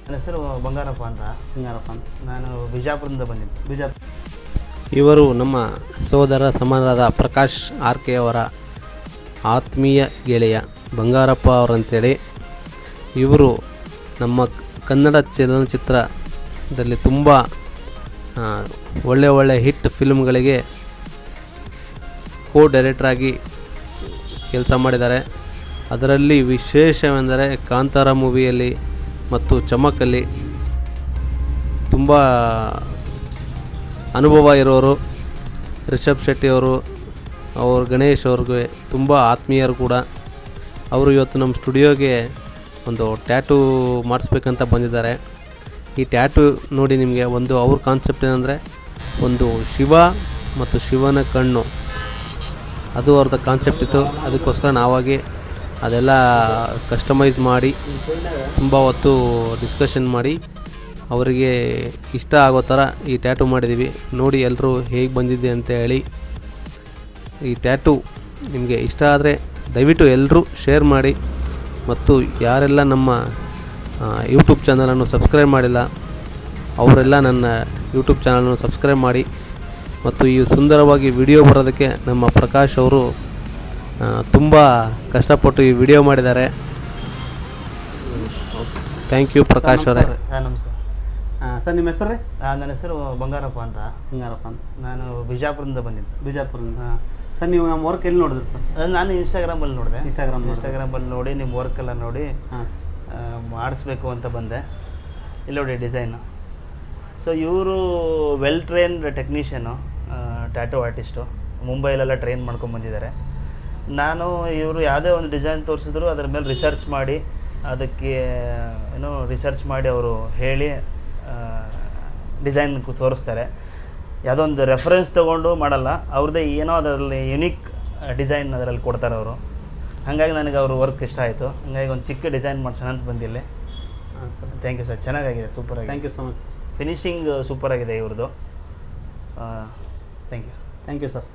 ನನ್ನ ಹೆಸರು ಬಂಗಾರಪ್ಪ ಅಂತ. ನಾನು ಬಿಜಾಪುರದಿಂದ ಬಂದಿದ್ದೆ. ಬಿಜಾಪುರ. ಇವರು ನಮ್ಮ ಸೋದರ ಸಮಾನರಾದ ಪ್ರಕಾಶ್ ಆರ್ಕೆ ಅವರ ಆತ್ಮೀಯ ಗೆಳೆಯ ಬಂಗಾರಪ್ಪ ಅವರಂತೇಳಿ. ಇವರು ನಮ್ಮ ಕನ್ನಡ ಚಲನಚಿತ್ರದಲ್ಲಿ ತುಂಬ ಒಳ್ಳೆ ಹಿಟ್ ಫಿಲ್ಮ್ಗಳಿಗೆ ಡೈರೆಕ್ಟ್ರಾಗಿ ಕೆಲಸ ಮಾಡಿದ್ದಾರೆ. ಅದರಲ್ಲಿ ವಿಶೇಷವೆಂದರೆ ಕಾಂತಾರ ಮೂವಿಯಲ್ಲಿ ಮತ್ತು ಚಮಕಲ್ಲಿ ತುಂಬ ಅನುಭವ ಇರೋರು. ರಿಷಬ್ ಶೆಟ್ಟಿ ಅವರು ಗಣೇಶ್ ಅವ್ರಿಗೆ ತುಂಬ ಆತ್ಮೀಯರು ಕೂಡ. ಅವರು ಇವತ್ತು ನಮ್ಮ ಸ್ಟುಡಿಯೋಗೆ ಒಂದು ಟ್ಯಾಟೂ ಮಾಡಿಸ್ಬೇಕಂತ ಬಂದಿದ್ದಾರೆ. ಈ ಟ್ಯಾಟೂ ನೋಡಿ ನಿಮಗೆ ಅವ್ರ ಕಾನ್ಸೆಪ್ಟ್ ಏನಂದರೆ ಒಂದು ಶಿವ ಮತ್ತು ಶಿವನ ಕಣ್ಣು, ಅದು ಅವ್ರದ್ದು ಕಾನ್ಸೆಪ್ಟ್ ಇತ್ತು. ಅದಕ್ಕೋಸ್ಕರ ನಾವಾಗಿ ಅದೆಲ್ಲ ಕಸ್ಟಮೈಸ್ ಮಾಡಿ ತುಂಬ ಹೊತ್ತು ಡಿಸ್ಕಷನ್ ಮಾಡಿ ಅವರಿಗೆ ಇಷ್ಟ ಆಗೋ ಥರ ಈ ಟ್ಯಾಟೂ ಮಾಡಿದ್ದೀವಿ. ನೋಡಿ ಎಲ್ಲರೂ ಹೇಗೆ ಬಂದಿದೆ ಅಂತ ಹೇಳಿ. ಈ ಟ್ಯಾಟೂ ನಿಮಗೆ ಇಷ್ಟ ಆದರೆ ದಯವಿಟ್ಟು ಎಲ್ಲರೂ ಶೇರ್ ಮಾಡಿ. ಮತ್ತು ಯಾರೆಲ್ಲ ನಮ್ಮ ಯೂಟ್ಯೂಬ್ ಚಾನಲನ್ನು ಸಬ್ಸ್ಕ್ರೈಬ್ ಮಾಡಿಲ್ಲ ಅವರೆಲ್ಲ ನನ್ನ ಯೂಟ್ಯೂಬ್ ಚಾನಲನ್ನು ಸಬ್ಸ್ಕ್ರೈಬ್ ಮಾಡಿ. ಮತ್ತು ಈ ಸುಂದರವಾಗಿ ವಿಡಿಯೋ ಬರೋದಕ್ಕೆ ನಮ್ಮ ಪ್ರಕಾಶ್ ಅವರು ತುಂಬ ಕಷ್ಟಪಟ್ಟು ಈ ವಿಡಿಯೋ ಮಾಡಿದ್ದಾರೆ. ಥ್ಯಾಂಕ್ ಯು ಪ್ರಕಾಶ್ ಅವರೇ. ನಮಸ್ಕಾರ ಸರ್, ನಿಮ್ಮ ಹೆಸರು ರೀ? ನನ್ನ ಹೆಸರು ಬಂಗಾರಪ್ಪ ಅಂತ. ನಾನು ಬಿಜಾಪುರದಿಂದ ಬಂದಿದ್ದೆ. ಬಿಜಾಪುರದಿಂದ. ಸರ್, ನೀವು ನಮ್ಮ ವರ್ಕ್ ಎಲ್ಲಿ ನೋಡಿದ್ರಿ ಸರ್? ನಾನು ಇನ್ಸ್ಟಾಗ್ರಾಮಲ್ಲಿ ನೋಡಿದೆ. ಇನ್ಸ್ಟಾಗ್ರಾಮಲ್ಲಿ ನೋಡಿ ನಿಮ್ಮ ವರ್ಕೆಲ್ಲ ನೋಡಿ ಹಾಂ ಮಾಡಿಸ್ಬೇಕು ಅಂತ ಬಂದೆ. ಇಲ್ಲಿ ನೋಡಿ ಡಿಸೈನು. ಸೊ ಇವರು well trained technician, tattoo artist. ಮುಂಬೈಲೆಲ್ಲ ಟ್ರೈನ್ ಮಾಡ್ಕೊಂಬಂದಿದ್ದಾರೆ. ನಾನು ಇವರು ಯಾವುದೇ ಒಂದು ಡಿಸೈನ್ ತೋರಿಸಿದ್ರು ಅದರ ಮೇಲೆ ರಿಸರ್ಚ್ ಮಾಡಿ ಅದಕ್ಕೆ ರಿಸರ್ಚ್ ಮಾಡಿ ಅವರು ಹೇಳಿ ಡಿಸೈನ್ ತೋರಿಸ್ತಾರೆ. ಯಾವುದೋ ಒಂದು ರೆಫರೆನ್ಸ್ ತೊಗೊಂಡು ಮಾಡಲ್ಲ, ಅವ್ರದ್ದೇ ಏನೋ ಅದರಲ್ಲಿ ಯುನೀಕ್ ಡಿಸೈನ್ ಅದರಲ್ಲಿ ಕೊಡ್ತಾರೆ ಅವರು. ಹಾಗಾಗಿ ನನಗೆ ಅವ್ರ ವರ್ಕ್ ಇಷ್ಟ ಆಯಿತು. ಹಾಗಾಗಿ ಒಂದು ಚಿಕ್ಕ ಡಿಸೈನ್ ಮಾಡ್ಸೋಣ ಅಂತ ಬಂದಿಲ್ಲ. ಹಾಂ ಸರ್. ಥ್ಯಾಂಕ್ ಯು ಸರ್, ಚೆನ್ನಾಗಿದೆ, ಸೂಪರಾಗಿದೆ. Thank you so much. Finishing ಸೂಪರಾಗಿದೆ ಇವ್ರದ್ದು. Thank you sir.